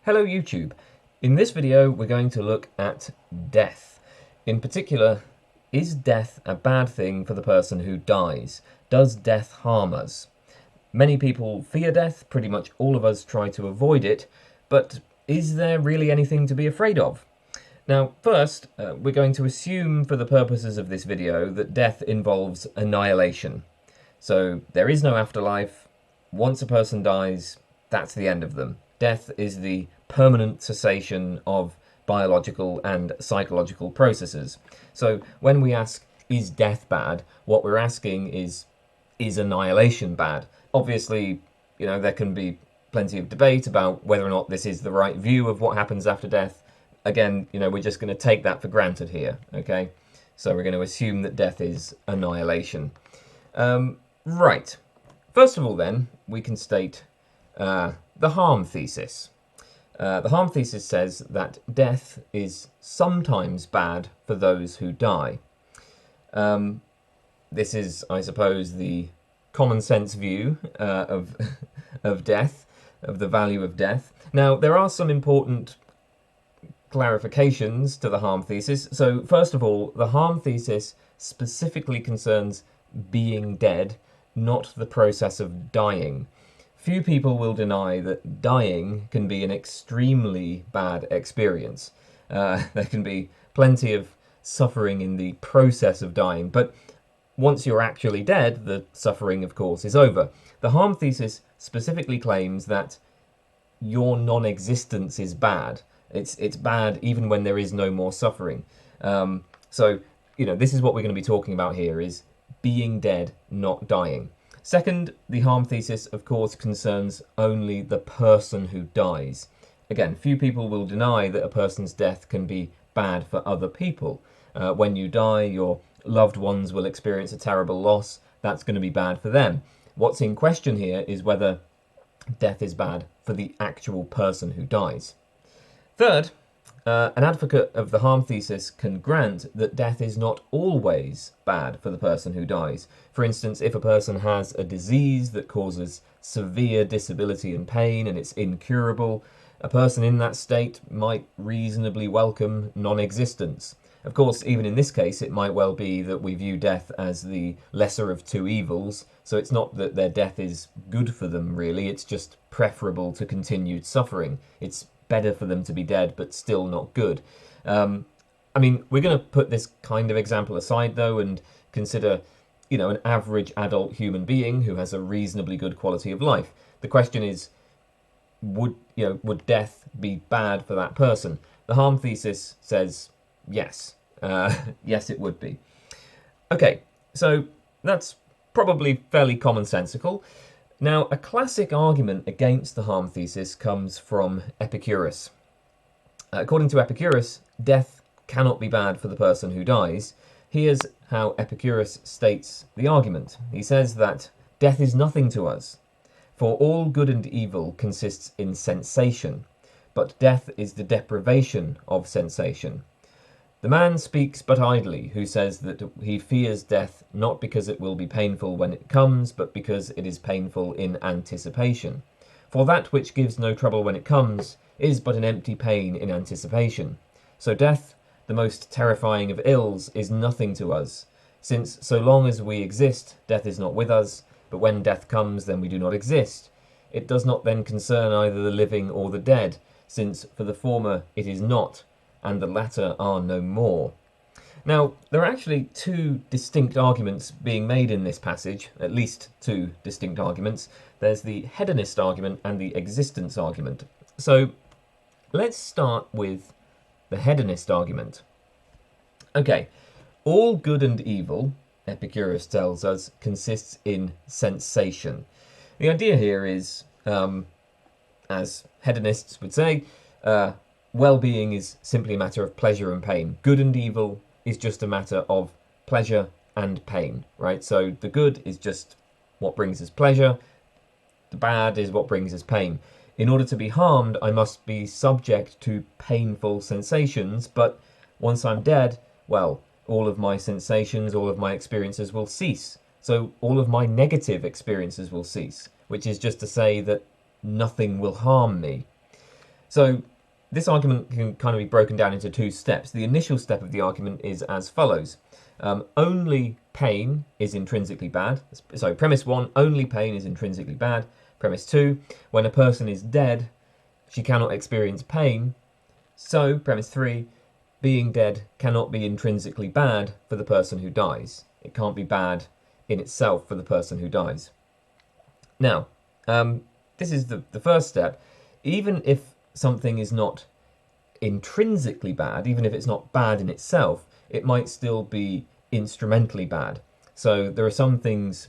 Hello YouTube. In this video we're going to look at death. In particular, is death a bad thing for the person who dies? Does death harm us? Many people fear death, pretty much all of us try to avoid it, but is there really anything to be afraid of? Now first, we're going to assume for the purposes of this video that death involves annihilation. So there is no afterlife. Once a person dies, that's the end of them. Death is the permanent cessation of biological and psychological processes. So when we ask, is death bad? What we're asking is annihilation bad? Obviously, there can be plenty of debate about whether or not this is the right view of what happens after death. Again, we're just going to take that for granted here, okay? So we're going to assume that death is annihilation. Right. First of all then, we can state the harm thesis. The harm thesis says that death is sometimes bad for those who die. This is, I suppose, the common sense view of death, of the value of death. Now, there are some important clarifications to the harm thesis. So, first of all, the harm thesis specifically concerns being dead, not the process of dying. Few people will deny that dying can be an extremely bad experience. There can be plenty of suffering in the process of dying, but once you're actually dead, the suffering, of course, is over. The harm thesis specifically claims that your non-existence is bad. It's bad even when there is no more suffering. So, this is what we're going to be talking about here, is being dead, not dying. Second, the harm thesis, of course, concerns only the person who dies. Again, few people will deny that a person's death can be bad for other people. When you die, your loved ones will experience a terrible loss. That's going to be bad for them. What's in question here is whether death is bad for the actual person who dies. Third, an advocate of the harm thesis can grant that death is not always bad for the person who dies. For instance, if a person has a disease that causes severe disability and pain and it's incurable, a person in that state might reasonably welcome non-existence. Of course, even in this case, it might well be that we view death as the lesser of two evils, so it's not that their death is good for them, really, it's just preferable to continued suffering. It's better for them to be dead, but still not good. We're going to put this kind of example aside, though, and consider, an average adult human being who has a reasonably good quality of life. The question is, would death be bad for that person? The harm thesis says yes. Yes, it would be. Okay, so that's probably fairly commonsensical. Now, a classic argument against the harm thesis comes from Epicurus. According to Epicurus, death cannot be bad for the person who dies. Here's how Epicurus states the argument. He says that death is nothing to us, for all good and evil consists in sensation, but death is the deprivation of sensation. The man speaks but idly who says that he fears death not because it will be painful when it comes, but because it is painful in anticipation. For that which gives no trouble when it comes is but an empty pain in anticipation. So death, the most terrifying of ills, is nothing to us, since so long as we exist, death is not with us, but when death comes, then we do not exist. It does not then concern either the living or the dead, since for the former it is not, and the latter are no more. Now, there are actually two distinct arguments being made in this passage, at least two distinct arguments. There's the hedonist argument and the existence argument. So, let's start with the hedonist argument. Okay, all good and evil, Epicurus tells us, consists in sensation. The idea here is, as hedonists would say, well-being is simply a matter of pleasure and pain. Good and evil is just a matter of pleasure and pain, right? So the good is just what brings us pleasure, the bad is what brings us pain. In order to be harmed, I must be subject to painful sensations, but once I'm dead, well, all of my sensations, all of my experiences will cease. So all of my negative experiences will cease, which is just to say that nothing will harm me. So this argument can kind of be broken down into two steps. The initial step of the argument is as follows. Only pain is intrinsically bad. So premise one, only pain is intrinsically bad. Premise two, when a person is dead, she cannot experience pain. So premise three, being dead cannot be intrinsically bad for the person who dies. It can't be bad in itself for the person who dies. Now, this is the first step. Even if something is not intrinsically bad, even if it's not bad in itself, it might still be instrumentally bad. So there are some things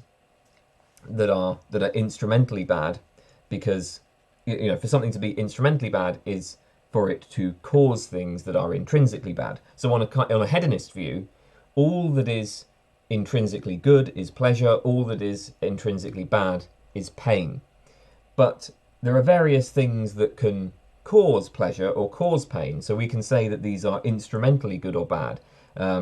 that are instrumentally bad because, you know, for something to be instrumentally bad is for it to cause things that are intrinsically bad. So on a hedonist view, all that is intrinsically good is pleasure, all that is intrinsically bad is pain. But there are various things that can cause pleasure or cause pain, so we can say that these are instrumentally good or bad.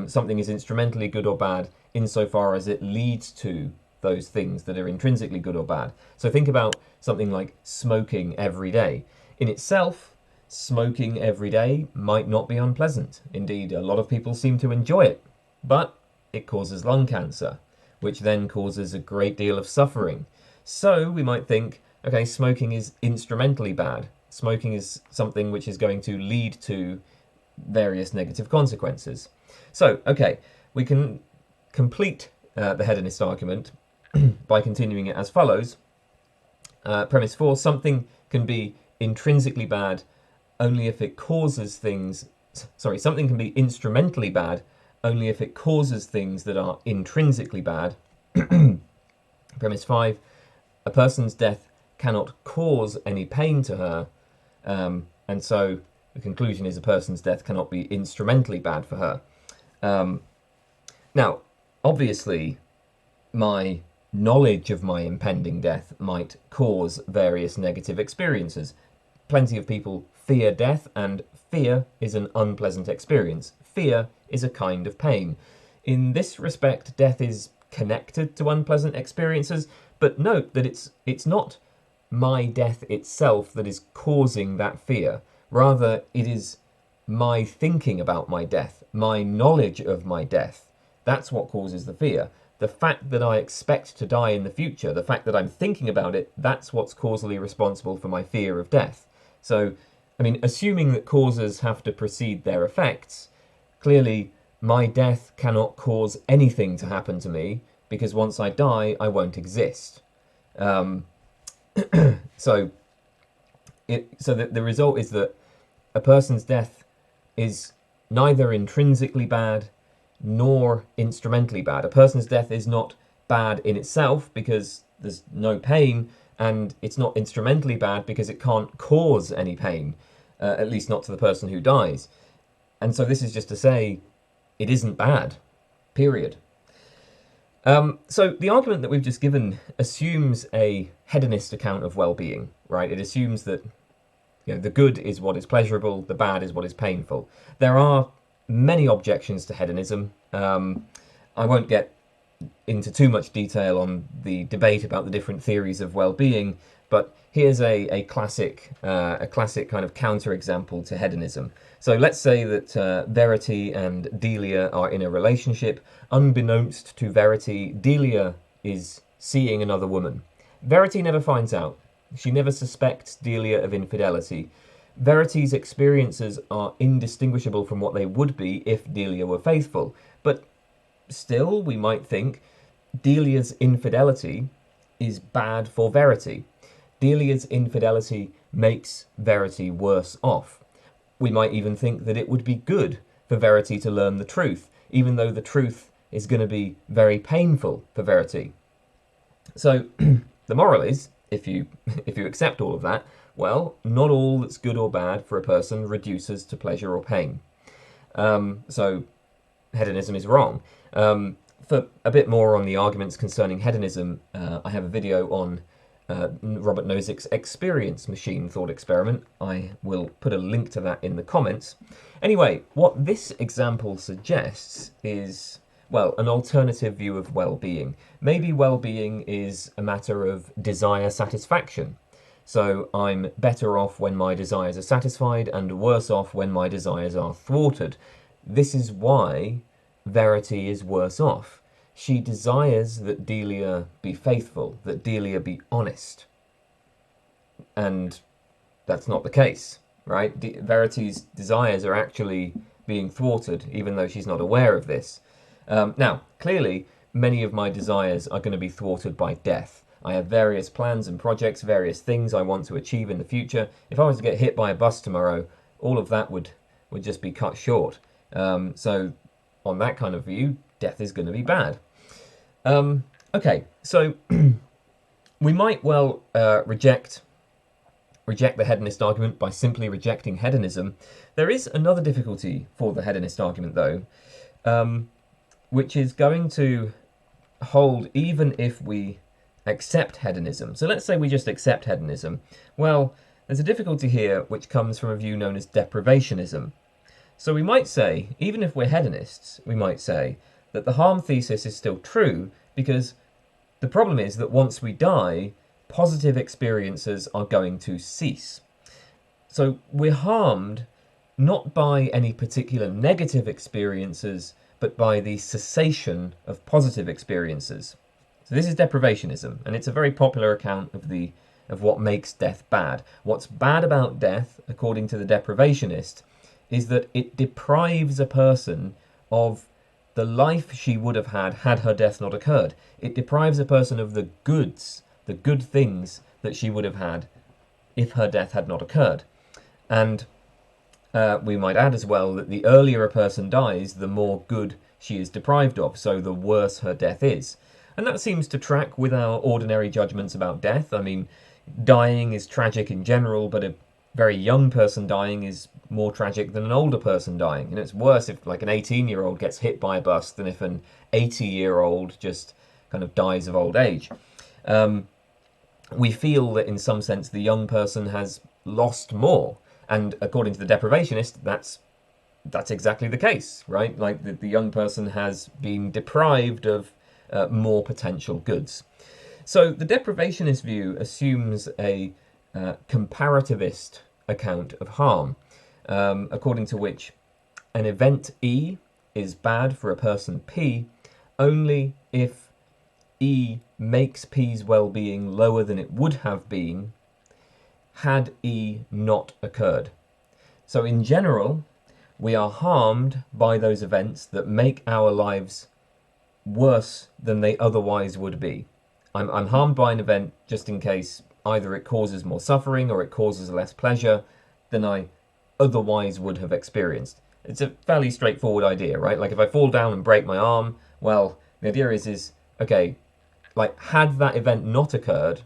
Something is instrumentally good or bad insofar as it leads to those things that are intrinsically good or bad. So think about something like smoking every day. In itself, smoking every day might not be unpleasant. Indeed, a lot of people seem to enjoy it, but it causes lung cancer, which then causes a great deal of suffering. So we might think, okay, smoking is instrumentally bad. Smoking is something which is going to lead to various negative consequences. So, okay, we can complete the hedonist argument by continuing it as follows. Premise 4, something can be intrinsically bad only if it causes things... Sorry, something can be instrumentally bad only if it causes things that are intrinsically bad. Premise 5, a person's death cannot cause any pain to her, and so the conclusion is a person's death cannot be instrumentally bad for her. Now, obviously, my knowledge of my impending death might cause various negative experiences. Plenty of people fear death, and fear is an unpleasant experience. Fear is a kind of pain. In this respect, death is connected to unpleasant experiences, but note that it's not my death itself that is causing that fear. Rather, it is my thinking about my death, my knowledge of my death. That's what causes the fear. The fact that I expect to die in the future, the fact that I'm thinking about it, that's what's causally responsible for my fear of death. So, I mean, assuming that causes have to precede their effects, clearly my death cannot cause anything to happen to me, because once I die, I won't exist. So the result is that a person's death is neither intrinsically bad nor instrumentally bad. A person's death is not bad in itself because there's no pain, and it's not instrumentally bad because it can't cause any pain, at least not to the person who dies. And so this is just to say it isn't bad, period. So the argument that we've just given assumes a hedonist account of well-being, right? It assumes that, you know, the good is what is pleasurable, the bad is what is painful. There are many objections to hedonism. I won't get into too much detail on the debate about the different theories of well-being, but here's a classic kind of counterexample to hedonism. So let's say that Verity and Delia are in a relationship. Unbeknownst to Verity, Delia is seeing another woman. Verity never finds out. She never suspects Delia of infidelity. Verity's experiences are indistinguishable from what they would be if Delia were faithful. But still, we might think Delia's infidelity is bad for Verity. Delia's infidelity makes Verity worse off. We might even think that it would be good for Verity to learn the truth, even though the truth is going to be very painful for Verity. So the moral is, if you accept all of that, well, not all that's good or bad for a person reduces to pleasure or pain. So hedonism is wrong. For a bit more on the arguments concerning hedonism, I have a video on Robert Nozick's experience machine thought experiment. I will put a link to that in the comments. Anyway, what this example suggests is, well, an alternative view of well-being. Maybe well-being is a matter of desire satisfaction. So I'm better off when my desires are satisfied and worse off when my desires are thwarted. This is why Verity is worse off. She desires that Delia be faithful, that Delia be honest. And that's not the case, right? Verity's desires are actually being thwarted, even though she's not aware of this. Now, clearly, many of my desires are going to be thwarted by death. I have various plans and projects, various things I want to achieve in the future. If I was to get hit by a bus tomorrow, all of that would just be cut short. So, on that kind of view, death is going to be bad. Okay, so we might well reject the hedonist argument by simply rejecting hedonism. There is another difficulty for the hedonist argument, though, which is going to hold even if we accept hedonism. So let's say we just accept hedonism. Well, there's a difficulty here which comes from a view known as deprivationism. So we might say, even if we're hedonists, we might say that the harm thesis is still true, because the problem is that once we die, positive experiences are going to cease. So we're harmed not by any particular negative experiences, but by the cessation of positive experiences. So this is deprivationism, and it's a very popular account of what makes death bad. What's bad about death, according to the deprivationist, is that it deprives a person of the life she would have had her death not occurred. It deprives a person of the goods, the good things that she would have had if her death had not occurred. And we might add as well that the earlier a person dies, the more good she is deprived of, so the worse her death is. And that seems to track with our ordinary judgments about death. I mean, dying is tragic in general, but a very young person dying is more tragic than an older person dying. And it's worse if like an 18-year-old gets hit by a bus than if an 80-year-old just kind of dies of old age. We feel that in some sense the young person has lost more. And according to the deprivationist, that's exactly the case, right? Like the young person has been deprived of more potential goods. So the deprivationist view assumes a comparativist account of harm, according to which an event E is bad for a person P only if E makes P's well-being lower than it would have been had E not occurred. So in general, we are harmed by those events that make our lives worse than they otherwise would be. I'm harmed by an event just in case either it causes more suffering or it causes less pleasure than I otherwise would have experienced. It's a fairly straightforward idea, right? Like if I fall down and break my arm, well, the idea is okay, like had that event not occurred,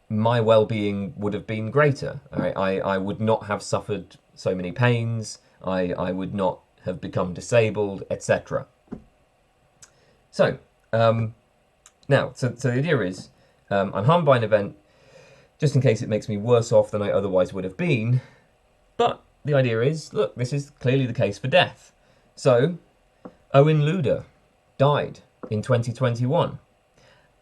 my well-being would have been greater. Right? I would not have suffered so many pains, I would not have become disabled, etc. So, now, so the idea is, I'm harmed by an event just in case it makes me worse off than I otherwise would have been, but the idea is, look, this is clearly the case for death. So, Owen Luder died in 2021.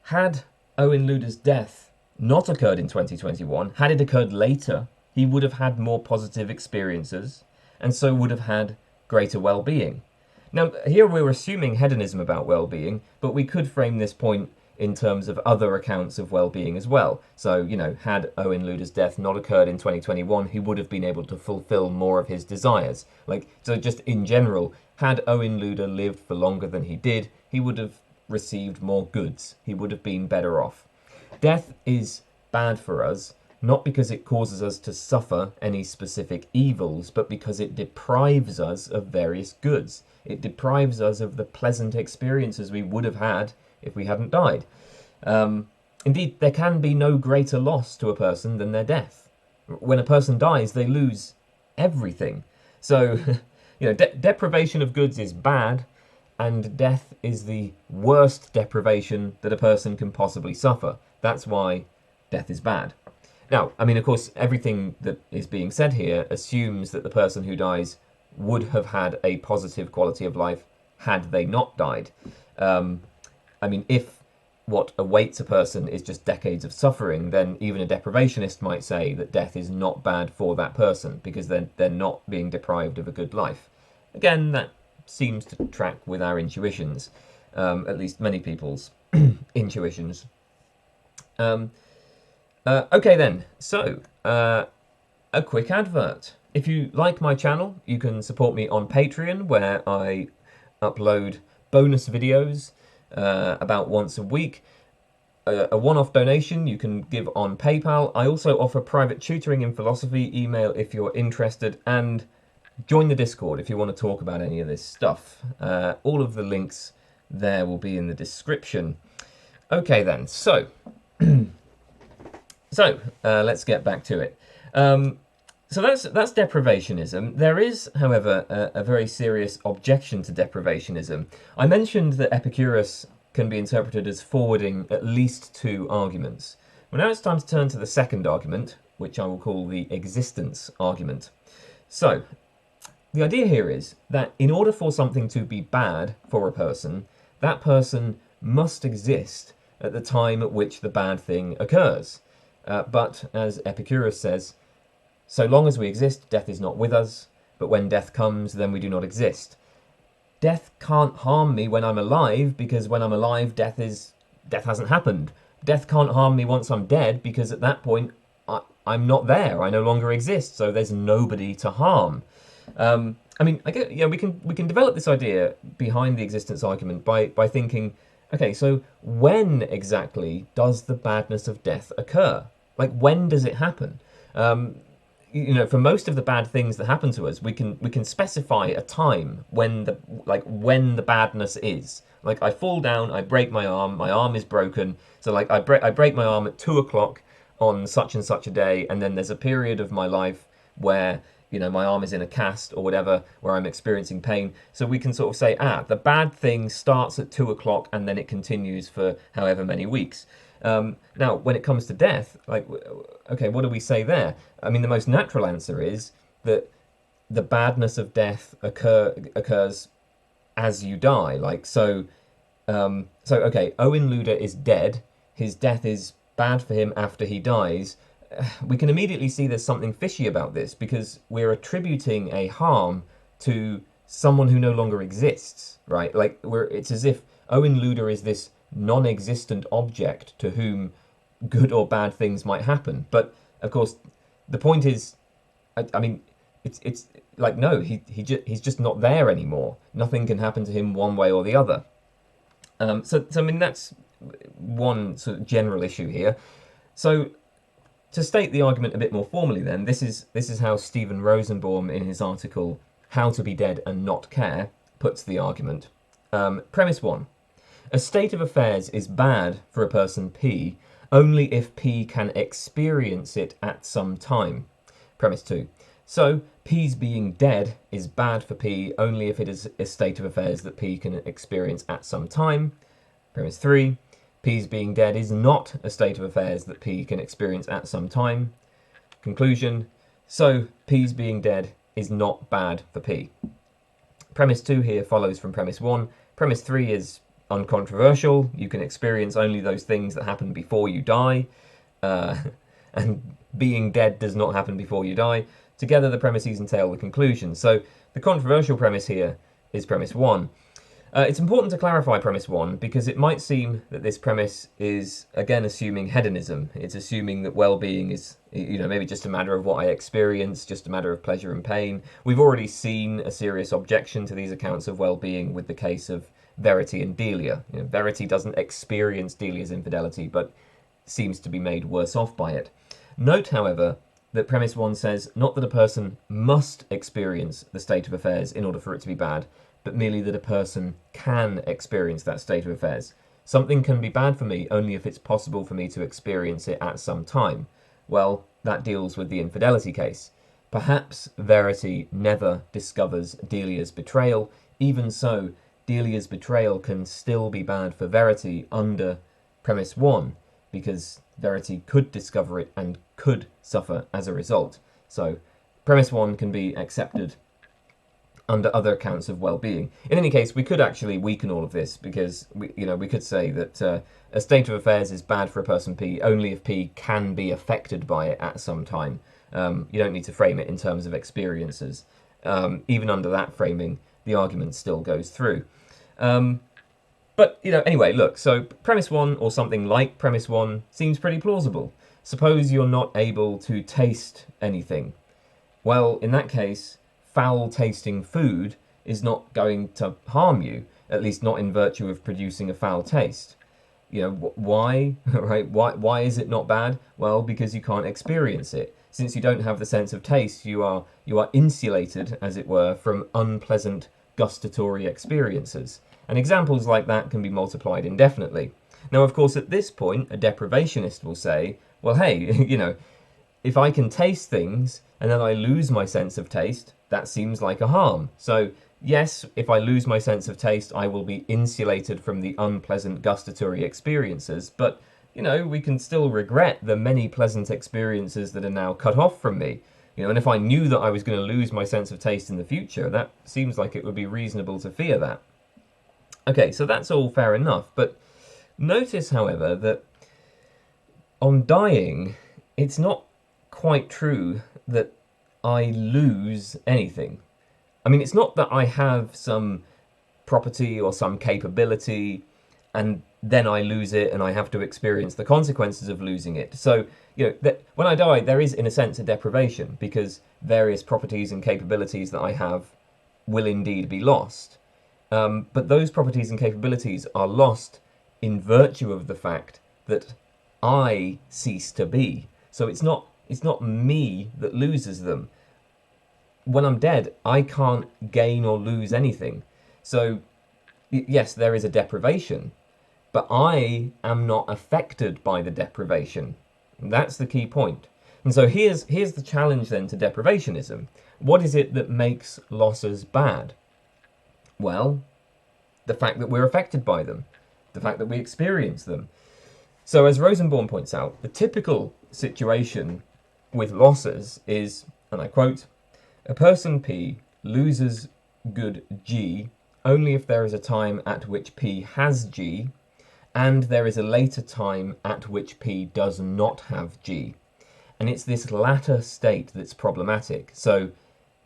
Had Owen Luder's death not occurred in 2021, had it occurred later, he would have had more positive experiences, and so would have had greater well-being. Now, here we're assuming hedonism about well-being, but we could frame this point in terms of other accounts of well-being as well. So, you know, had Owen Luder's death not occurred in 2021, he would have been able to fulfill more of his desires. So just in general, had Owen Luder lived for longer than he did, he would have received more goods. He would have been better off. Death is bad for us, not because it causes us to suffer any specific evils, but because it deprives us of various goods. It deprives us of the pleasant experiences we would have had if we hadn't died. Indeed, there can be no greater loss to a person than their death. When a person dies, they lose everything. So, you know, deprivation of goods is bad, and death is the worst deprivation that a person can possibly suffer. That's why death is bad. Now, I mean, of course, everything that is being said here assumes that the person who dies would have had a positive quality of life had they not died. I mean, if what awaits a person is just decades of suffering, then even a deprivationist might say that death is not bad for that person because they're not being deprived of a good life. Again, that seems to track with our intuitions, at least many people's intuitions. Okay then, so a quick advert. If you like my channel, you can support me on Patreon, where I upload bonus videos about once a week. A one-off donation you can give on PayPal. I also offer private tutoring in philosophy. Email if you're interested, and join the Discord if you want to talk about any of this stuff. All of the links there will be in the description. Okay then, so let's get back to it. So that's deprivationism. There is, however, a very serious objection to deprivationism. I mentioned that Epicurus can be interpreted as forwarding at least two arguments. Well, now it's time to turn to the second argument, which I will call the existence argument. So, the idea here is that in order for something to be bad for a person, that person must exist at the time at which the bad thing occurs. But, as Epicurus says, so long as we exist, death is not with us, but when death comes, then we do not exist. Death can't harm me when I'm alive, because when I'm alive, death hasn't happened. Death can't harm me once I'm dead, because at that point, I'm not there. I no longer exist, so there's nobody to harm. I mean, I guess, we can develop this idea behind the existence argument by thinking, okay, so when exactly does the badness of death occur? Like, when does it happen? For most of the bad things that happen to us, we can specify a time when the badness is. Like, I fall down, I break my arm is broken. So like I break my arm at 2 o'clock on such and such a day, and then there's a period of my life where my arm is in a cast or whatever, where I'm experiencing pain. So we can sort of say, the bad thing starts at 2 o'clock and then it continues for however many weeks. Now, when it comes to death, okay, what do we say there? I mean, the most natural answer is that the badness of death occurs as you die. Okay, Owen Luder is dead. His death is bad for him after he dies. We can immediately see there's something fishy about this, because we're attributing a harm to someone who no longer exists, right? It's as if Owen Luder is this non-existent object to whom good or bad things might happen. But of course, the point is, I mean, it's like, no, he's just not there anymore. Nothing can happen to him one way or the other. So I mean, that's one sort of general issue here. So to state the argument a bit more formally, then, this is how Stephen Rosenbaum, in his article "How to Be Dead and Not Care," puts the argument. Premise 1. A state of affairs is bad for a person P only if P can experience it at some time. Premise 2. So, P's being dead is bad for P only if it is a state of affairs that P can experience at some time. Premise 3. P's being dead is not a state of affairs that P can experience at some time. Conclusion. So, P's being dead is not bad for P. Premise 2 here follows from premise 1. Premise 3 is uncontroversial. You can experience only those things that happen before you die. And being dead does not happen before you die. Together, the premises entail the conclusion. So, the controversial premise here is premise 1. It's important to clarify premise 1 because it might seem that this premise is, again, assuming hedonism. It's assuming that well-being is, maybe just a matter of what I experience, just a matter of pleasure and pain. We've already seen a serious objection to these accounts of well-being with the case of Verity and Delia. Verity doesn't experience Delia's infidelity, but seems to be made worse off by it. Note, however, that premise 1 says not that a person must experience the state of affairs in order for it to be bad, but merely that a person can experience that state of affairs. Something can be bad for me only if it's possible for me to experience it at some time. Well, that deals with the infidelity case. Perhaps Verity never discovers Delia's betrayal. Even so, Delia's betrayal can still be bad for Verity under premise 1, because Verity could discover it and could suffer as a result. So, premise 1 can be accepted under other accounts of well-being. In any case, we could actually weaken all of this because we could say that a state of affairs is bad for a person P only if P can be affected by it at some time. You don't need to frame it in terms of experiences. Even under that framing, the argument still goes through. But anyway, look. So premise one, or something like premise one, seems pretty plausible. Suppose you're not able to taste anything. Well, in that case, foul-tasting food is not going to harm you, at least not in virtue of producing a foul taste. Why? Right? Why is it not bad? Well, because you can't experience it. Since you don't have the sense of taste, you are insulated, as it were, from unpleasant gustatory experiences. And examples like that can be multiplied indefinitely. Now, of course, at this point, a deprivationist will say, well, hey, if I can taste things and then I lose my sense of taste, that seems like a harm. So, yes, if I lose my sense of taste, I will be insulated from the unpleasant gustatory experiences, but, we can still regret the many pleasant experiences that are now cut off from me. And if I knew that I was going to lose my sense of taste in the future, that seems like it would be reasonable to fear that. Okay, so that's all fair enough, but notice, however, that on dying, it's not quite true that I lose anything. I mean, it's not that I have some property or some capability and then I lose it and I have to experience the consequences of losing it. So, when I die, there is, in a sense, a deprivation because various properties and capabilities that I have will indeed be lost. But those properties and capabilities are lost in virtue of the fact that I cease to be. So it's not me that loses them. When I'm dead, I can't gain or lose anything. So yes, there is a deprivation, but I am not affected by the deprivation. That's the key point. And so here's the challenge then to deprivationism. What is it that makes losses bad? Well, the fact that we're affected by them, the fact that we experience them. So as Rosenbaum points out, the typical situation with losses is, and I quote, a person P loses good G only if there is a time at which P has G and there is a later time at which P does not have G. And it's this latter state that's problematic. So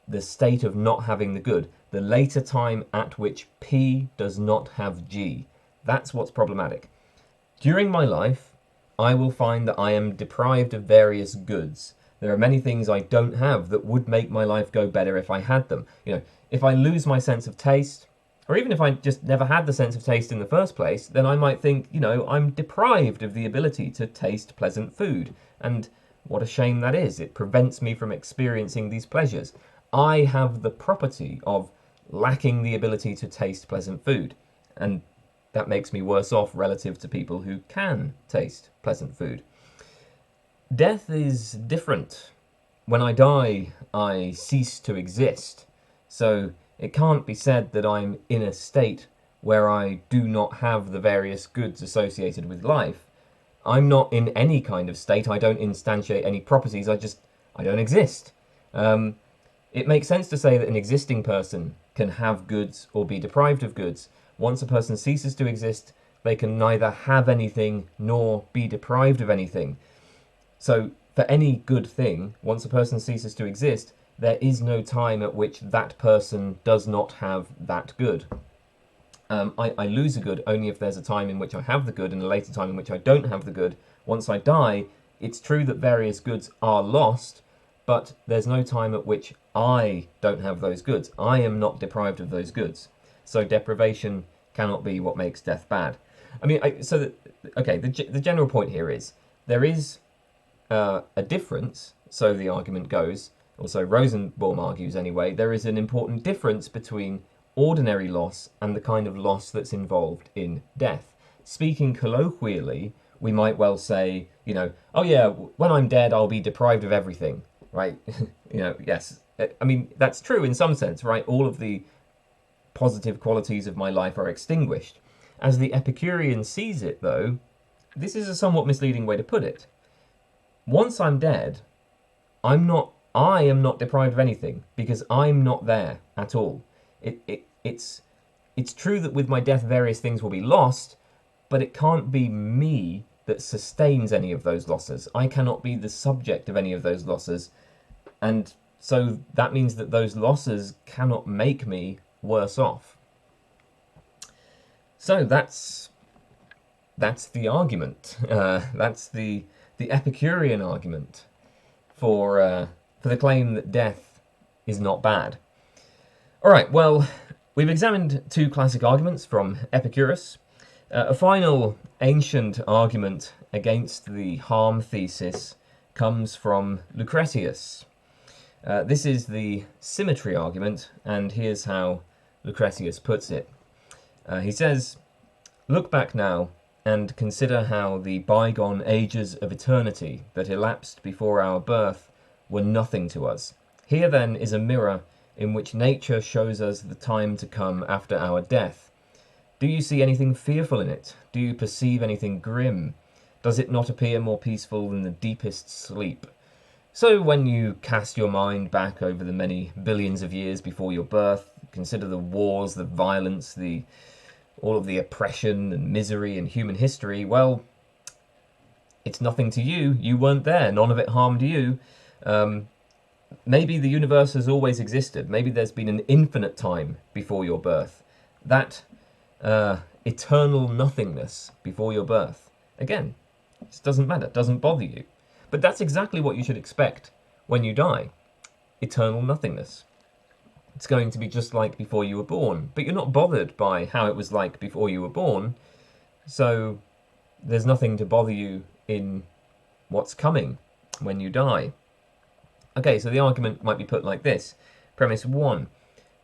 the state of not having the good, the later time at which P does not have G. That's what's problematic. During my life, I will find that I am deprived of various goods. There are many things I don't have that would make my life go better if I had them. If I lose my sense of taste, or even if I just never had the sense of taste in the first place, then I might think, I'm deprived of the ability to taste pleasant food. And what a shame that is. It prevents me from experiencing these pleasures. I have the property of lacking the ability to taste pleasant food. And that makes me worse off relative to people who can taste pleasant food. Death is different. When I die, I cease to exist. So it can't be said that I'm in a state where I do not have the various goods associated with life. I'm not in any kind of state. I don't instantiate any properties. I don't exist. It makes sense to say that an existing person can have goods or be deprived of goods. Once a person ceases to exist, they can neither have anything nor be deprived of anything. So for any good thing, once a person ceases to exist, there is no time at which that person does not have that good. I lose a good only if there's a time in which I have the good and a later time in which I don't have the good. Once I die, it's true that various goods are lost, but there's no time at which I don't have those goods. I am not deprived of those goods. So deprivation cannot be what makes death bad. I mean, the general point here is there is a difference, so the argument goes, or so Rosenbaum argues anyway, there is an important difference between ordinary loss and the kind of loss that's involved in death. Speaking colloquially, we might well say, oh yeah, when I'm dead, I'll be deprived of everything, right? Yes. I mean, that's true in some sense, right? All of the positive qualities of my life are extinguished. As the Epicurean sees it, though, this is a somewhat misleading way to put it. Once I'm dead, I am not deprived of anything because I'm not there at all. It's true that with my death various things will be lost, but it can't be me that sustains any of those losses. I cannot be the subject of any of those losses, and so that means that those losses cannot make me worse off. So that's the argument. That's the Epicurean argument for the claim that death is not bad. All right. Well, we've examined two classic arguments from Epicurus. A final ancient argument against the harm thesis comes from Lucretius. This is the symmetry argument, and here's how Lucretius puts it. He says, "Look back now and consider how the bygone ages of eternity that elapsed before our birth were nothing to us. Here then is a mirror in which nature shows us the time to come after our death. Do you see anything fearful in it? Do you perceive anything grim? Does it not appear more peaceful than the deepest sleep? So when you cast your mind back over the many billions of years before your birth, consider the wars, the violence, all of the oppression and misery in human history, well, it's nothing to you. You weren't there. None of it harmed you. Maybe the universe has always existed. Maybe there's been an infinite time before your birth. That eternal nothingness before your birth. Again, it doesn't matter. It doesn't bother you. But that's exactly what you should expect when you die. Eternal nothingness. It's going to be just like before you were born. But you're not bothered by how it was like before you were born. So there's nothing to bother you in what's coming when you die. Okay, so the argument might be put like this. Premise 1.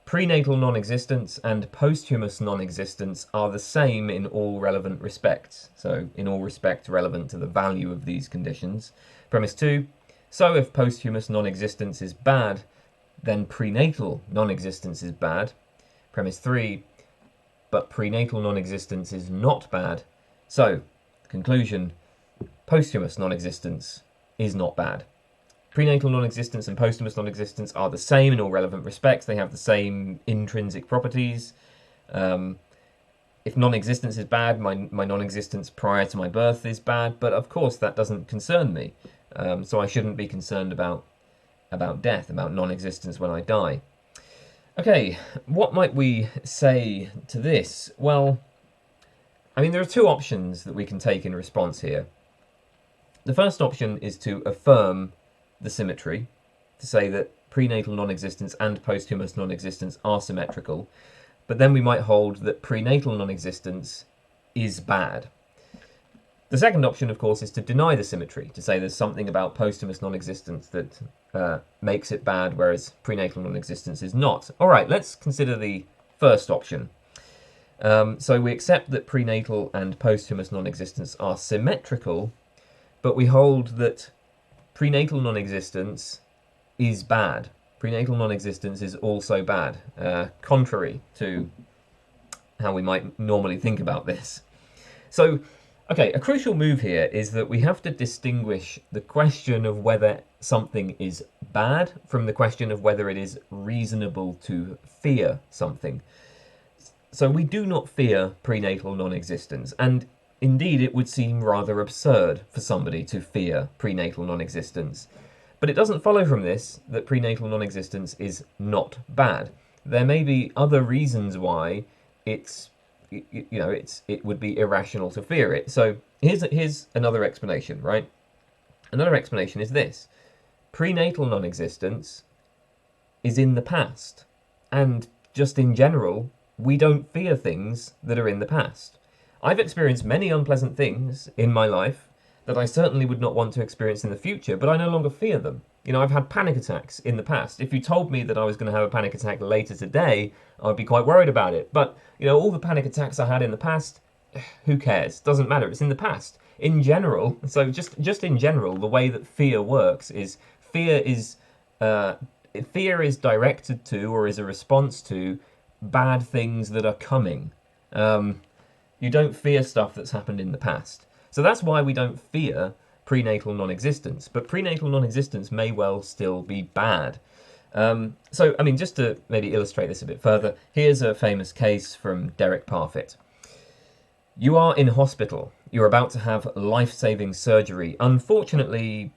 Prenatal non-existence and posthumous non-existence are the same in all relevant respects. So in all respects relevant to the value of these conditions. Premise 2. So if posthumous non-existence is bad, then prenatal non-existence is bad. Premise 3. But prenatal non-existence is not bad. So, conclusion, posthumous non-existence is not bad. Prenatal non-existence and posthumous non-existence are the same in all relevant respects. They have the same intrinsic properties. If non-existence is bad, my non-existence prior to my birth is bad. But of course, that doesn't concern me. So I shouldn't be concerned about death, about non-existence when I die. Okay, what might we say to this? Well, I mean, there are two options that we can take in response here. The first option is to affirm the symmetry, to say that prenatal non-existence and posthumous non-existence are symmetrical, but then we might hold that prenatal non-existence is bad. The second option, of course, is to deny the symmetry, to say there's something about posthumous non-existence that makes it bad, whereas prenatal non-existence is not. All right, let's consider the first option. So we accept that prenatal and posthumous non-existence are symmetrical, but we hold that prenatal non-existence is bad. Prenatal non-existence is also bad, contrary to how we might normally think about this. So, okay, a crucial move here is that we have to distinguish the question of whether something is bad from the question of whether it is reasonable to fear something. So we do not fear prenatal non-existence, and indeed, it would seem rather absurd for somebody to fear prenatal non-existence. But it doesn't follow from this that prenatal non-existence is not bad. There may be other reasons why it would be irrational to fear it. So here's another explanation, right? Another explanation is this. Prenatal non-existence is in the past. And just in general, we don't fear things that are in the past. I've experienced many unpleasant things in my life that I certainly would not want to experience in the future, but I no longer fear them. You know, I've had panic attacks in the past. If you told me that I was going to have a panic attack later today, I'd be quite worried about it. But, you know, all the panic attacks I had in the past, who cares? Doesn't matter. It's in the past. In general, so just in general, the way that fear works is fear is directed to or is a response to bad things that are coming. You don't fear stuff that's happened in the past. So that's why we don't fear prenatal non-existence. But prenatal non-existence may well still be bad. So, I mean, just to maybe illustrate this a bit further, here's a famous case from Derek Parfit. You are in hospital. You're about to have life-saving surgery. Unfortunately,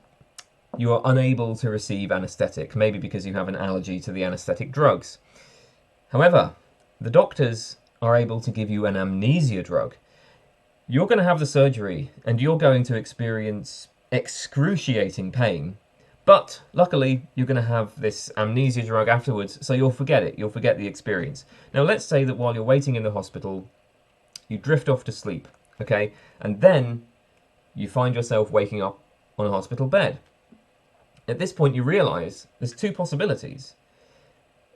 you are unable to receive anaesthetic, maybe because you have an allergy to the anaesthetic drugs. However, the doctors are able to give you an amnesia drug. You're going to have the surgery and you're going to experience excruciating pain, but luckily you're going to have this amnesia drug afterwards, so you'll forget it, you'll forget the experience. Now let's say that while you're waiting in the hospital, you drift off to sleep, okay, and then you find yourself waking up on a hospital bed. At this point you realise there's two possibilities.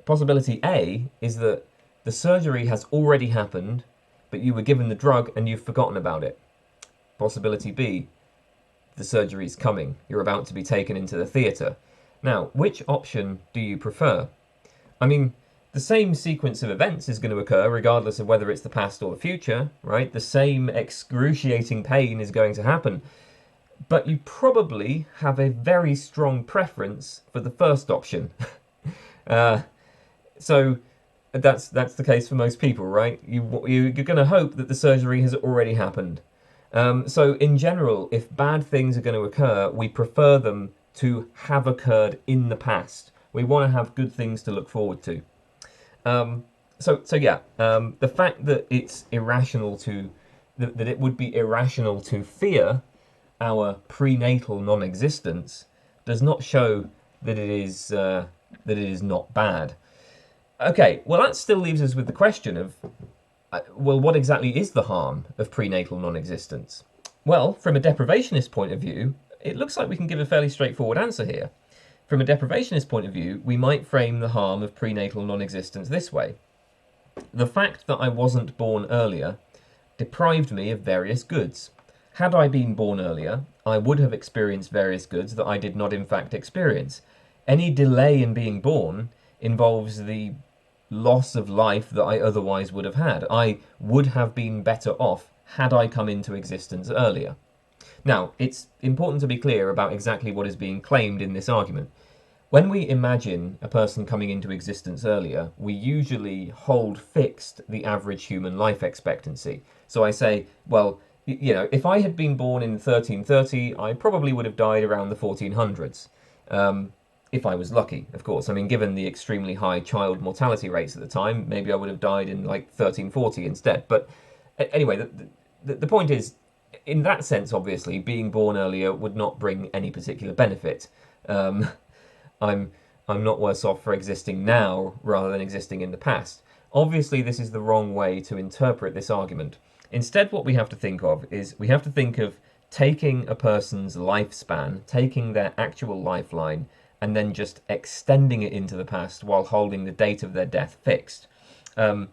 Possibility A is that the surgery has already happened, but you were given the drug and you've forgotten about it. Possibility B, the surgery's coming. You're about to be taken into the theatre. Now, which option do you prefer? I mean, the same sequence of events is going to occur regardless of whether it's the past or the future, right? The same excruciating pain is going to happen. But you probably have a very strong preference for the first option. So that's the case for most people, right? You're going to hope that the surgery has already happened. So in general, if bad things are going to occur, we prefer them to have occurred in the past. We want to have good things to look forward to. The fact that it's irrational that it would be irrational to fear our prenatal non-existence does not show that it is not bad. Okay, well that still leaves us with the question of, well, what exactly is the harm of prenatal non-existence? Well, from a deprivationist point of view, it looks like we can give a fairly straightforward answer here. From a deprivationist point of view, we might frame the harm of prenatal non-existence this way. The fact that I wasn't born earlier deprived me of various goods. Had I been born earlier, I would have experienced various goods that I did not in fact experience. Any delay in being born involves the loss of life that I otherwise would have had. I would have been better off had I come into existence earlier. Now, it's important to be clear about exactly what is being claimed in this argument. When we imagine a person coming into existence earlier, we usually hold fixed the average human life expectancy. So I say, well, if I had been born in 1330, I probably would have died around the 1400s. If I was lucky, of course. I mean, given the extremely high child mortality rates at the time, maybe I would have died in like 1340 instead. But anyway, the point is, in that sense, obviously, being born earlier would not bring any particular benefit. I'm not worse off for existing now rather than existing in the past. Obviously, this is the wrong way to interpret this argument. Instead, what we have to think of is we have to think of taking a person's lifespan, taking their actual lifeline, and then just extending it into the past while holding the date of their death fixed. Owen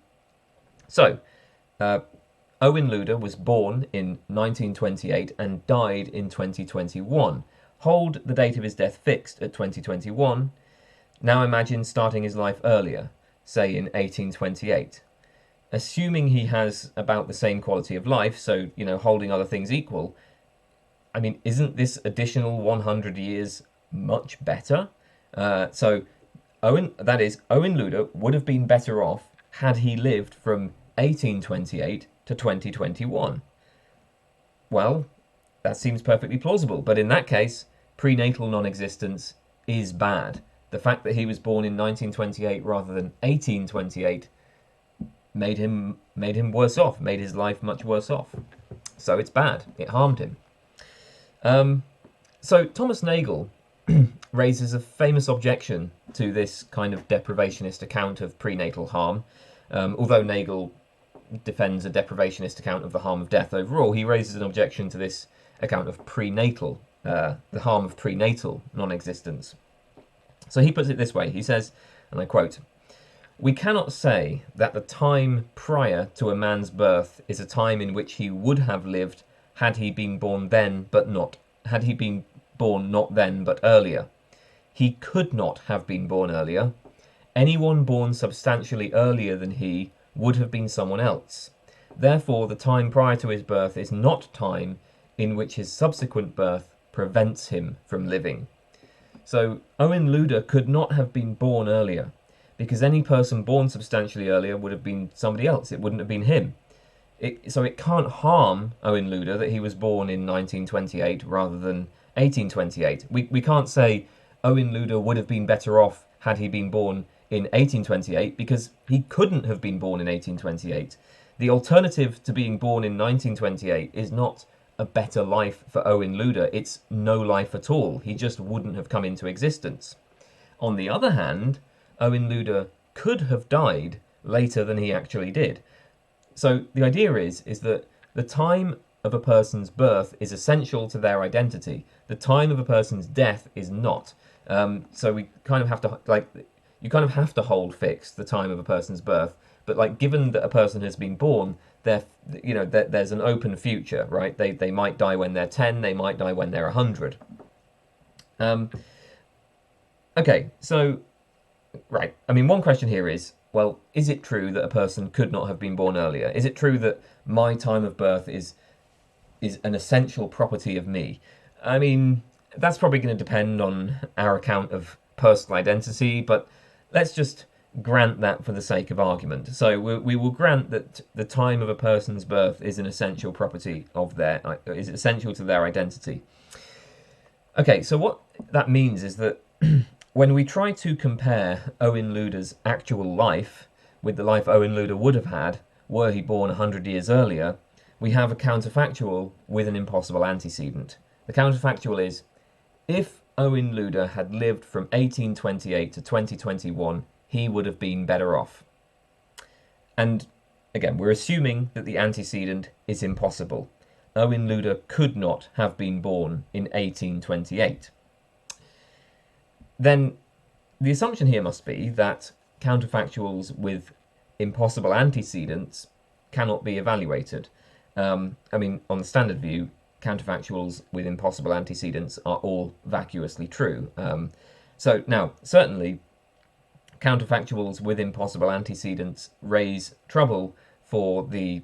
Luder was born in 1928 and died in 2021. Hold the date of his death fixed at 2021. Now imagine starting his life earlier, say in 1828. Assuming he has about the same quality of life, so, holding other things equal, I mean, isn't this additional 100 years much better? Owen Luder would have been better off had he lived from 1828 to 2021. Well, that seems perfectly plausible, but in that case, prenatal non-existence is bad. The fact that he was born in 1928 rather than 1828 made him worse off, made his life much worse off. So it's bad. It harmed him. So Thomas Nagel raises a famous objection to this kind of deprivationist account of prenatal harm. Although Nagel defends a deprivationist account of the harm of death overall, he raises an objection to this account of the harm of prenatal non-existence. So he puts it this way. He says, and I quote, "We cannot say that the time prior to a man's birth is a time in which he would have lived had he been born not then but earlier. He could not have been born earlier. Anyone born substantially earlier than he would have been someone else. Therefore, the time prior to his birth is not time in which his subsequent birth prevents him from living." So Owen Luder could not have been born earlier, because any person born substantially earlier would have been somebody else. It wouldn't have been him. So it can't harm Owen Luder that he was born in 1928 rather than 1828. We can't say Owen Luder would have been better off had he been born in 1828, because he couldn't have been born in 1828. The alternative to being born in 1928 is not a better life for Owen Luder, it's no life at all. He just wouldn't have come into existence. On the other hand, Owen Luder could have died later than he actually did. So the idea is that the time of a person's birth is essential to their identity. The time of a person's death is not. So we kind of have to, like, you kind of have to hold fixed the time of a person's birth. But like, given that a person has been born, there's an open future, right? They might die when they're 10, they might die when they're 100. Okay, so right. I mean, one question here is, well, is it true that a person could not have been born earlier? Is it true that my time of birth is an essential property of me? I mean, that's probably going to depend on our account of personal identity, but let's just grant that for the sake of argument. So we will grant that the time of a person's birth is an essential property of is essential to their identity. Okay, so what that means is that when we try to compare Owen Luder's actual life with the life Owen Luder would have had were he born 100 years earlier, we have a counterfactual with an impossible antecedent. The counterfactual is, if Owen Luder had lived from 1828 to 2021, he would have been better off. And again, we're assuming that the antecedent is impossible. Owen Luder could not have been born in 1828. Then the assumption here must be that counterfactuals with impossible antecedents cannot be evaluated. I mean, on the standard view, counterfactuals with impossible antecedents are all vacuously true. So now, certainly, counterfactuals with impossible antecedents raise trouble for the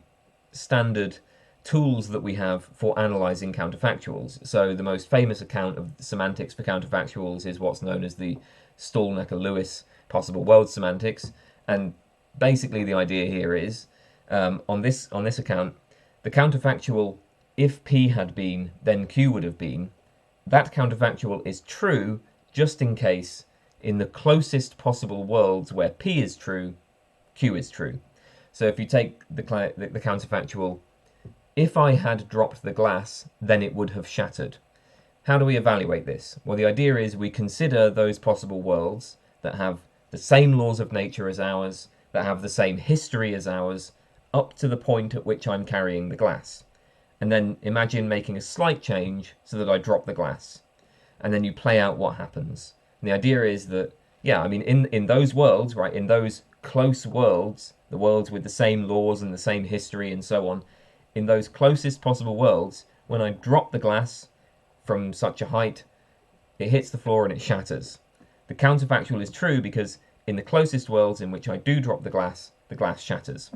standard tools that we have for analysing counterfactuals. So the most famous account of semantics for counterfactuals is what's known as the Stalnaker-Lewis possible world semantics. And basically the idea here is, on this account, the counterfactual, if P had been, then Q would have been, that counterfactual is true just in case in the closest possible worlds where P is true, Q is true. So if you take the counterfactual, if I had dropped the glass, then it would have shattered. How do we evaluate this? Well, the idea is we consider those possible worlds that have the same laws of nature as ours, that have the same history as ours, up to the point at which I'm carrying the glass. And then imagine making a slight change so that I drop the glass. And then you play out what happens. And the idea is that, yeah, I mean, in those worlds, right, in those close worlds, the worlds with the same laws and the same history and so on, in those closest possible worlds, when I drop the glass from such a height, it hits the floor and it shatters. The counterfactual is true because in the closest worlds in which I do drop the glass shatters.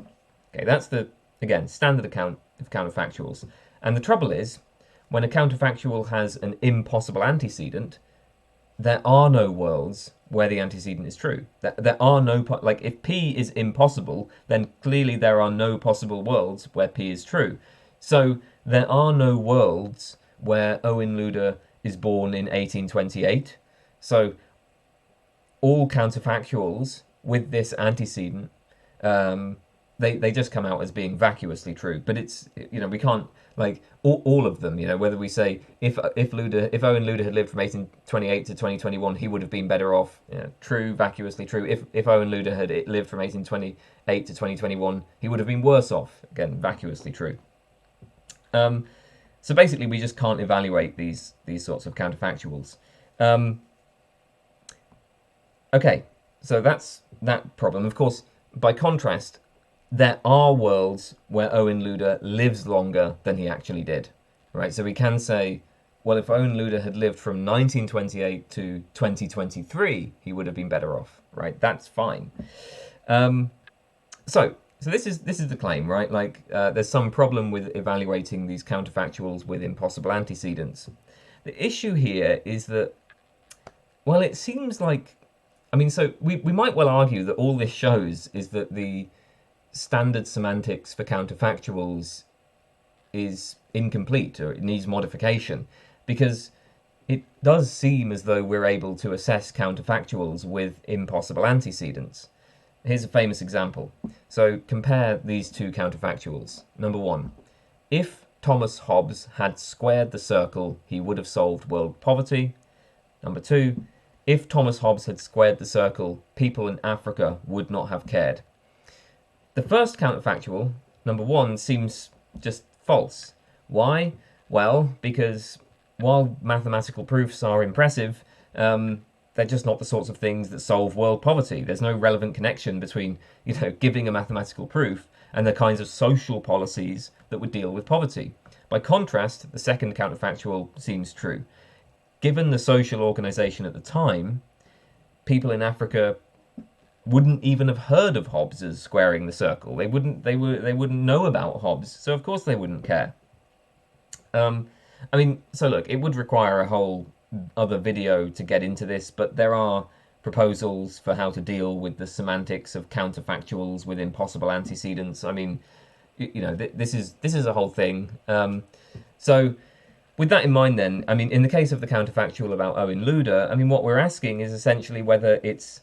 Okay, that's the, again, standard account of counterfactuals. And the trouble is, when a counterfactual has an impossible antecedent, there are no worlds where the antecedent is true. There are no, like, if P is impossible, then clearly there are no possible worlds where P is true. So there are no worlds where Owen Luder is born in 1828. So all counterfactuals with this antecedent, they just come out as being vacuously true. But it's, you know, we can't, like, all of them, you know, whether we say if Owen Luder had lived from 1828 to 2021, he would have been better off, you know, true, vacuously true. If Owen Luder had lived from 1828 to 2021, he would have been worse off, again, vacuously true. So basically, we just can't evaluate these sorts of counterfactuals. Okay, so that's that problem. Of course, by contrast, there are worlds where Owen Luder lives longer than he actually did, right? So we can say, well, if Owen Luder had lived from 1928 to 2023, he would have been better off, right? That's fine. So this is the claim, right? Like, there's some problem with evaluating these counterfactuals with impossible antecedents. The issue here is that Well, it seems like, I mean, so we might well argue that all this shows is that the standard semantics for counterfactuals is incomplete or it needs modification, because it does seem as though we're able to assess counterfactuals with impossible antecedents. Here's a famous example. So compare these two counterfactuals. Number one, if Thomas Hobbes had squared the circle, he would have solved world poverty. Number two, if Thomas Hobbes had squared the circle, people in Africa would not have cared. The first counterfactual, number one, seems just false. Why? Well, because while mathematical proofs are impressive, they're just not the sorts of things that solve world poverty. There's no relevant connection between, giving a mathematical proof and the kinds of social policies that would deal with poverty. By contrast, the second counterfactual seems true. Given the social organization at the time, people in Africa wouldn't even have heard of Hobbes' squaring the circle. They wouldn't know about Hobbes, so of course they wouldn't care. So look, it would require a whole other video to get into this, but there are proposals for how to deal with the semantics of counterfactuals with impossible antecedents. I mean, this is a whole thing. So with that in mind then, I mean, in the case of the counterfactual about Owen Luder, I mean, what we're asking is essentially whether it's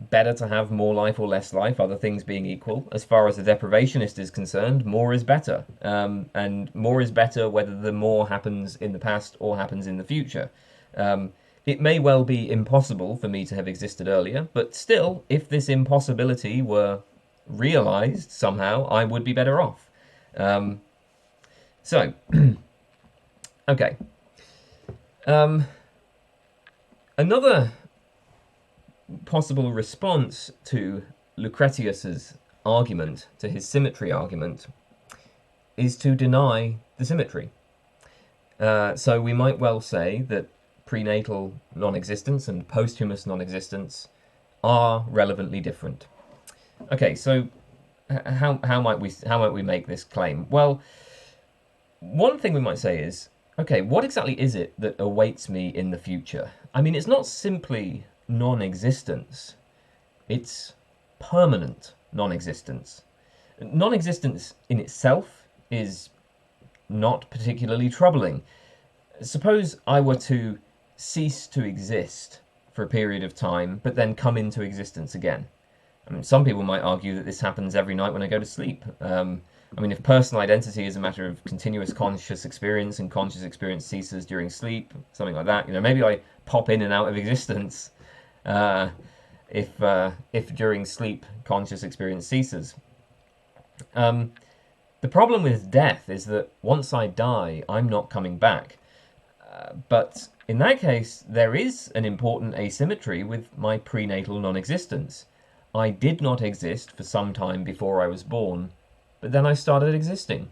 better to have more life or less life, other things being equal. As far as the deprivationist is concerned, more is better. And more is better whether the more happens in the past or happens in the future. It may well be impossible for me to have existed earlier, but still, if this impossibility were realized somehow, I would be better off. Okay. Another possible response to Lucretius's argument, to his symmetry argument, is to deny the symmetry. So we might well say that prenatal non-existence and posthumous non-existence are relevantly different. Okay, so how might we make this claim? Well, one thing we might say is, okay, what exactly is it that awaits me in the future? I mean, it's not simply non-existence, it's permanent non-existence. Non-existence in itself is not particularly troubling. Suppose I were to cease to exist for a period of time, but then come into existence again. I mean, some people might argue that this happens every night when I go to sleep. I mean, if personal identity is a matter of continuous conscious experience and conscious experience ceases during sleep, something like that, maybe I pop in and out of existence if during sleep conscious experience ceases. The problem with death is that once I die, I'm not coming back. But in that case, there is an important asymmetry with my prenatal non-existence. I did not exist for some time before I was born, but then I started existing.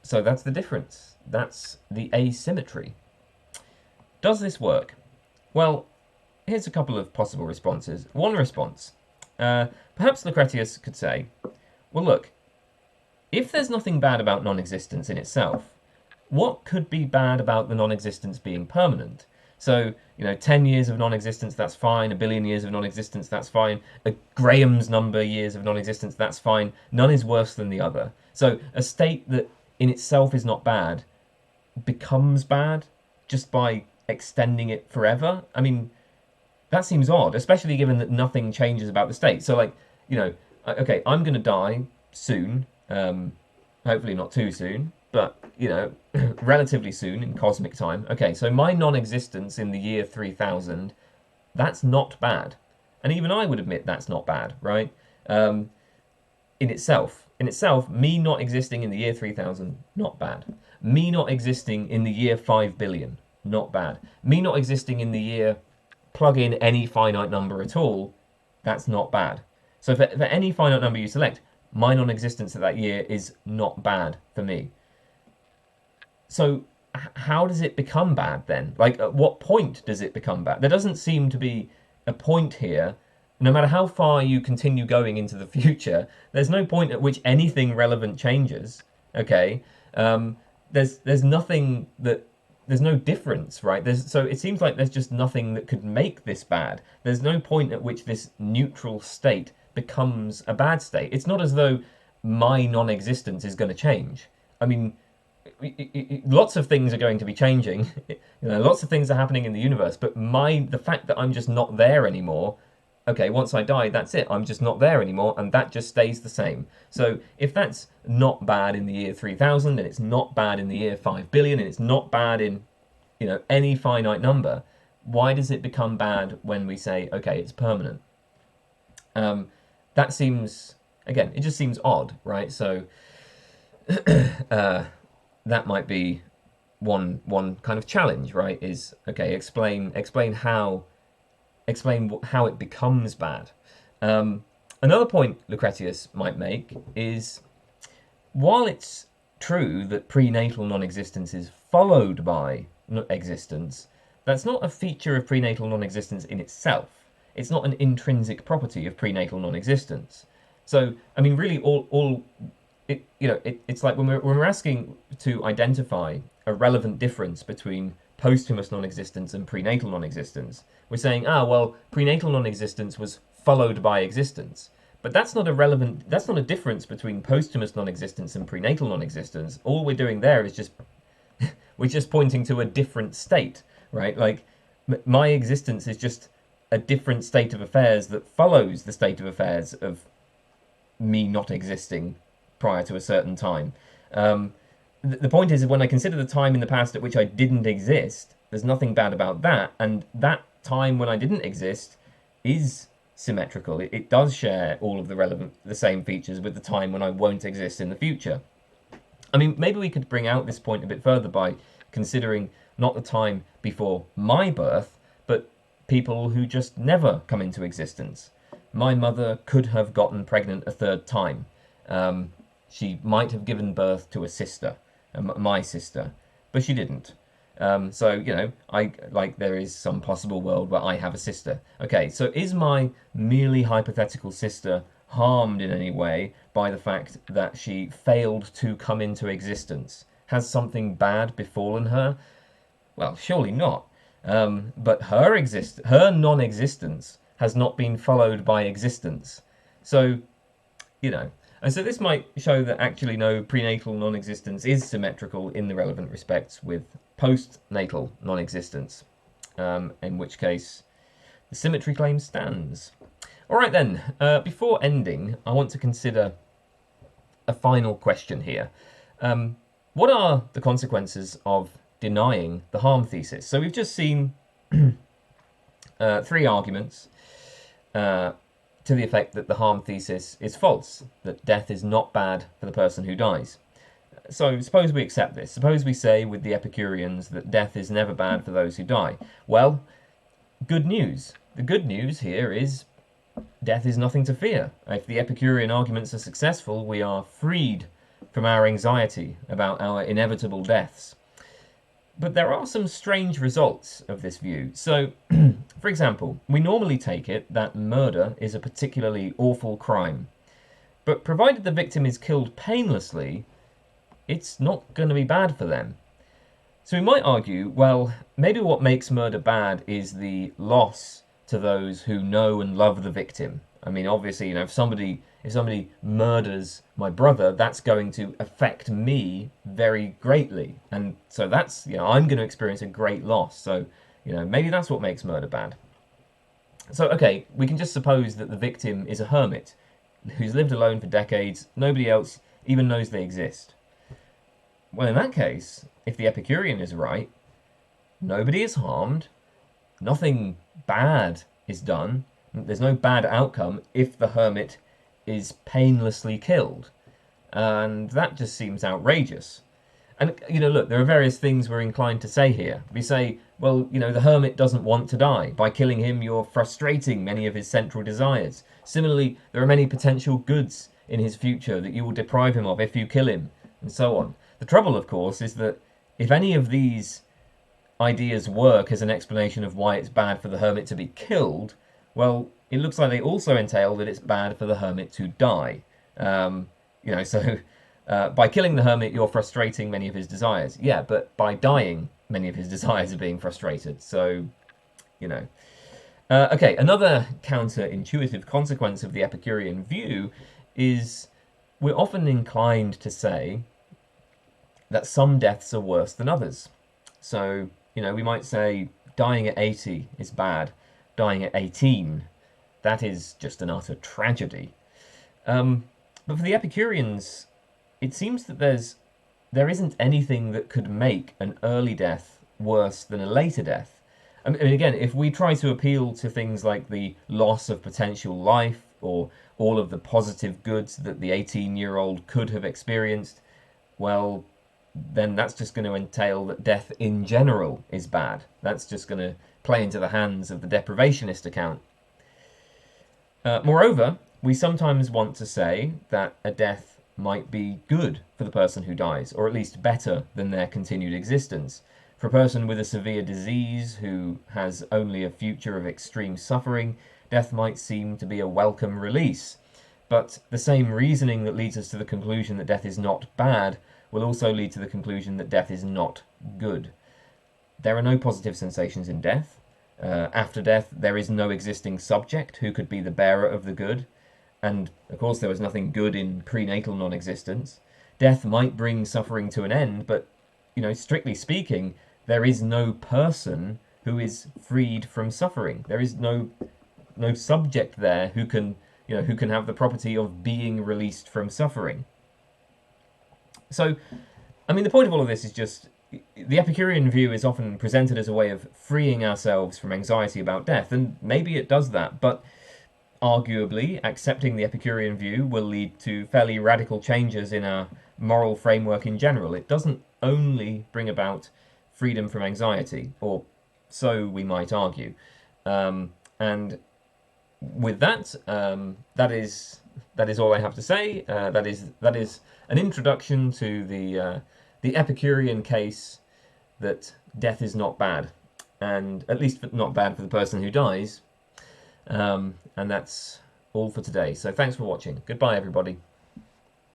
So that's the difference. That's the asymmetry. Does this work? Well, here's a couple of possible responses. One response. Perhaps Lucretius could say, well, look, if there's nothing bad about non-existence in itself, what could be bad about the non-existence being permanent? So, 10 years of non-existence, that's fine. A billion years of non-existence, that's fine. A Graham's number years of non-existence, that's fine. None is worse than the other. So a state that in itself is not bad becomes bad just by extending it forever. I mean, that seems odd, especially given that nothing changes about the state. So, okay, I'm going to die soon. Hopefully not too soon, but, relatively soon in cosmic time. Okay, so my non-existence in the year 3000, that's not bad. And even I would admit that's not bad, right? In itself, me not existing in the year 3000, not bad. Me not existing in the year 5 billion, not bad. Me not existing in the year, plug in any finite number at all, that's not bad. So for any finite number you select, my non-existence of that year is not bad for me. So how does it become bad then? Like, at what point does it become bad? There doesn't seem to be a point here. No matter how far you continue going into the future, there's no point at which anything relevant changes. Okay, there's nothing that there's no difference, right? So it seems like there's just nothing that could make this bad. There's no point at which this neutral state becomes a bad state. It's not as though my non-existence is going to change. I mean, lots of things are going to be changing. Lots of things are happening in the universe, but the fact that I'm just not there anymore, okay, once I die, that's it. I'm just not there anymore, and that just stays the same. So if that's not bad in the year 3000, and it's not bad in the year 5 billion, and it's not bad in, any finite number, why does it become bad when we say, okay, it's permanent? That seems, again, it just seems odd, right? So that might be one kind of challenge, right? Is, okay, explain how it becomes bad. Another point Lucretius might make is, while it's true that prenatal non-existence is followed by existence, that's not a feature of prenatal non-existence in itself. It's not an intrinsic property of prenatal non-existence. So, I mean, really, it's like when we're asking to identify a relevant difference between posthumous non-existence and prenatal non-existence, we're saying, well, prenatal non-existence was followed by existence. But that's not a difference between posthumous non-existence and prenatal non-existence. All we're doing there is we're just pointing to a different state, right? Like, my existence is just a different state of affairs that follows the state of affairs of me not existing prior to a certain time. The point is, when I consider the time in the past at which I didn't exist, there's nothing bad about that, and that time when I didn't exist is symmetrical. It does share all of the same features with the time when I won't exist in the future. I mean, maybe we could bring out this point a bit further by considering not the time before my birth, but people who just never come into existence. My mother could have gotten pregnant a third time. She might have given birth to a sister, my sister, but she didn't. So, there is some possible world where I have a sister. Okay, so is my merely hypothetical sister harmed in any way by the fact that she failed to come into existence? Has something bad befallen her? Well, surely not. But her non-existence has not been followed by existence. So, and so this might show that actually no, prenatal non-existence is symmetrical in the relevant respects with postnatal non-existence, in which case the symmetry claim stands. All right then, before ending, I want to consider a final question here. What are the consequences of denying the harm thesis? So we've just seen three arguments to the effect that the harm thesis is false, that death is not bad for the person who dies. So suppose we accept this. Suppose we say with the Epicureans that death is never bad for those who die. Well, good news. The good news here is death is nothing to fear. If the Epicurean arguments are successful, we are freed from our anxiety about our inevitable deaths. But there are some strange results of this view. So, for example, we normally take it that murder is a particularly awful crime. But provided the victim is killed painlessly, it's not going to be bad for them. So we might argue, well, maybe what makes murder bad is the loss to those who know and love the victim. I mean, obviously, if somebody murders my brother, that's going to affect me very greatly. And so that's, I'm going to experience a great loss. So, maybe that's what makes murder bad. So, okay, we can just suppose that the victim is a hermit who's lived alone for decades. Nobody else even knows they exist. Well, in that case, if the Epicurean is right, nobody is harmed, nothing bad is done, there's no bad outcome if the hermit is painlessly killed. And that just seems outrageous. And, look, there are various things we're inclined to say here. We say, well, the hermit doesn't want to die. By killing him, you're frustrating many of his central desires. Similarly, there are many potential goods in his future that you will deprive him of if you kill him, and so on. The trouble, of course, is that if any of these ideas work as an explanation of why it's bad for the hermit to be killed, well, it looks like they also entail that it's bad for the hermit to die. So by killing the hermit, you're frustrating many of his desires. Yeah, but by dying, many of his desires are being frustrated. So, you know. Okay, another counterintuitive consequence of the Epicurean view is we're often inclined to say that some deaths are worse than others. So, we might say dying at 80 is bad, dying at 18, that is just an utter tragedy. But for the Epicureans, it seems that there isn't anything that could make an early death worse than a later death. I mean, again, if we try to appeal to things like the loss of potential life or all of the positive goods that the 18-year-old could have experienced, well, then that's just going to entail that death in general is bad. That's just going to play into the hands of the deprivationist account. Moreover, we sometimes want to say that a death might be good for the person who dies, or at least better than their continued existence. For a person with a severe disease who has only a future of extreme suffering, death might seem to be a welcome release. But the same reasoning that leads us to the conclusion that death is not bad will also lead to the conclusion that death is not good. There are no positive sensations in death. After death, there is no existing subject who could be the bearer of the good. And, of course, there was nothing good in prenatal non-existence. Death might bring suffering to an end, but, strictly speaking, there is no person who is freed from suffering. There is no subject there who can have the property of being released from suffering. So, I mean, the point of all of this is just the Epicurean view is often presented as a way of freeing ourselves from anxiety about death, and maybe it does that, but arguably, accepting the Epicurean view will lead to fairly radical changes in our moral framework in general. It doesn't only bring about freedom from anxiety, or so we might argue. And with that, that is all I have to say. That is an introduction to the Epicurean case that death is not bad, and at least not bad for the person who dies. And that's all for today. So thanks for watching. Goodbye, everybody.